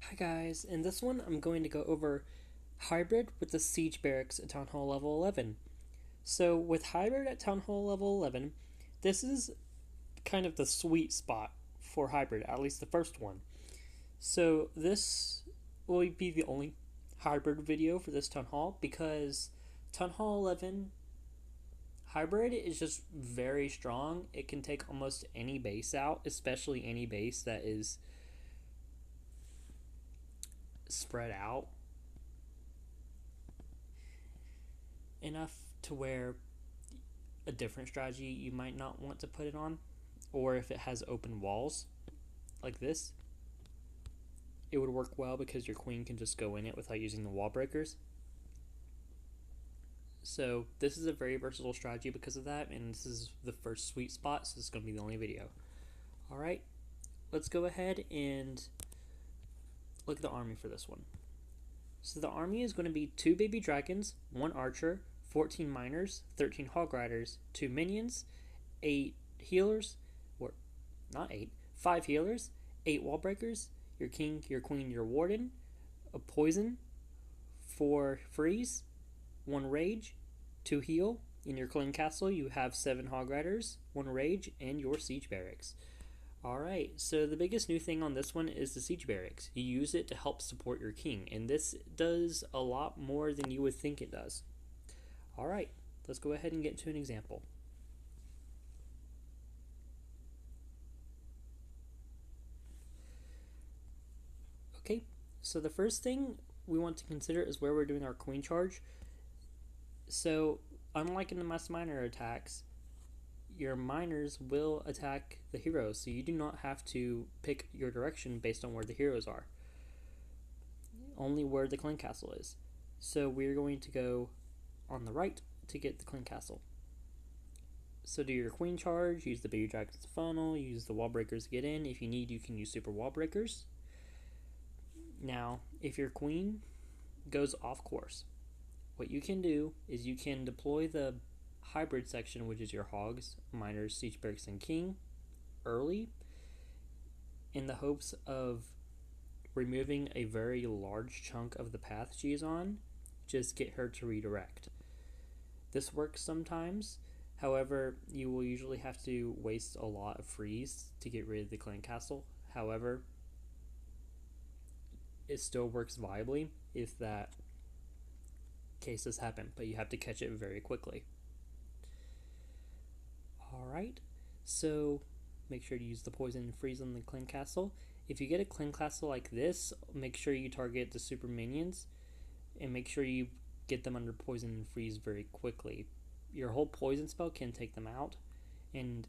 Hi guys, in this one I'm going to go over hybrid with the Seige Barracks at Town Hall level 11. So with hybrid at Town Hall level 11, this is kind of the sweet spot for hybrid, at least the first one. So this will be the only hybrid video for this Town Hall because Town Hall 11 hybrid is just very strong. It can take almost any base out, especially any base that is spread out enough to where a different strategy you might not want to put it on, or if it has open walls like this, it would work well because your queen can just go in it without using the wall breakers. So this is a very versatile strategy because of that, and this is the first sweet spot, so this is going to be the only video. Alright, let's go ahead and look at the army for this one. So the army is going to be 2 baby dragons, 1 archer, 14 miners, 13 hog riders, 2 minions, 8 healers, or not 8, 5 healers, 8 wall breakers, your king, your queen, your warden, a poison, 4 freeze, 1 rage, 2 heal. In your clan castle you have 7 hog riders, 1 rage, and your siege barracks. Alright, so the biggest new thing on this one is the Seige Barracks. You use it to help support your king, and this does a lot more than you would think it does. Alright, let's go ahead and get to an example. Okay, so the first thing we want to consider is where we're doing our queen charge. So, unlike in the mass miner attacks, your miners will attack the heroes, so you do not have to pick your direction based on where the heroes are, only where the clan castle is. So we're going to go on the right to get the clan castle. So do your queen charge, use the baby dragons funnel, use the wall breakers to get in. If you need, you can use super wall breakers. Now, if your queen goes off course, what you can do is you can deploy the hybrid section, which is your hogs, miners, siege barracks, and king, early in the hopes of removing a very large chunk of the path she is on. Just get her to redirect. This works sometimes, however, you will usually have to waste a lot of freeze to get rid of the clan castle. However, it still works viably if that cases happen, but you have to catch it very quickly. Alright, so make sure to use the poison and freeze on the clan castle. If you get a clan castle like this, make sure you target the super minions and make sure you get them under poison and freeze very quickly. Your whole poison spell can take them out, and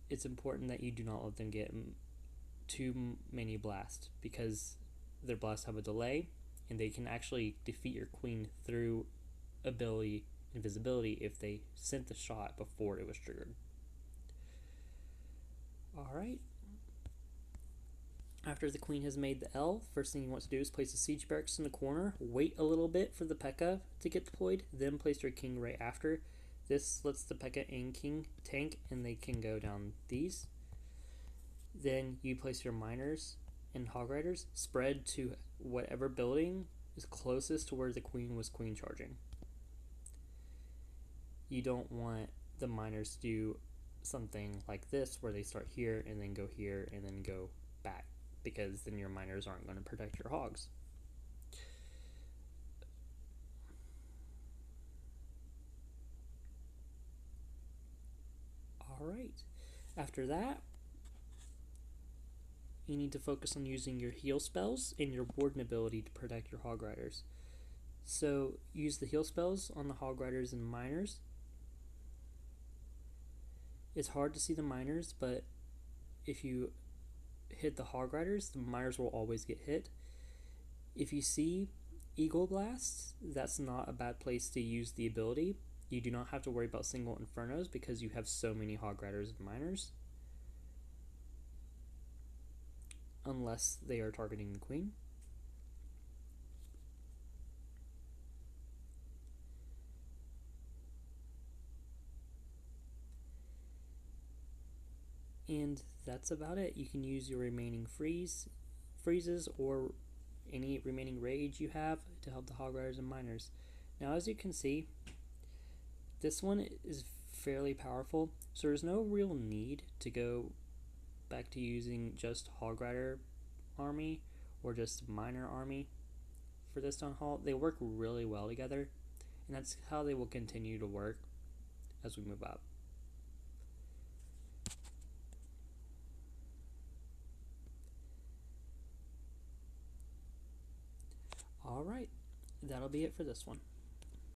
it's important that you do not let them get too many blasts because their blasts have a delay and they can actually defeat your queen through ability invisibility if they sent the shot before it was triggered. Alright. After the queen has made the L, first thing you want to do is place the siege barracks in the corner, wait a little bit for the P.E.K.K.A to get deployed, then place your king right after. This lets the P.E.K.K.A and king tank and they can go down these. Then you place your miners and hog riders spread to whatever building is closest to where the queen was queen charging. You don't want the miners to do something like this where they start here and then go here and then go back, because then your miners aren't going to protect your hogs. Alright, after that, you need to focus on using your heal spells and your warden ability to protect your hog riders. So use the heal spells on the hog riders and miners. It's hard to see the miners, but if you hit the hog riders, the miners will always get hit. If you see eagle blasts, that's not a bad place to use the ability. You do not have to worry about single infernos because you have so many hog riders and miners, unless they are targeting the queen. And that's about it. You can use your remaining freeze freezes or any remaining rage you have to help the hog riders and miners. Now, as you can see, this one is fairly powerful, so there's no real need to go back to using just hog rider army or just miner army for this town hall. They work really well together, and that's how they will continue to work as we move up. Alright, that'll be it for this one.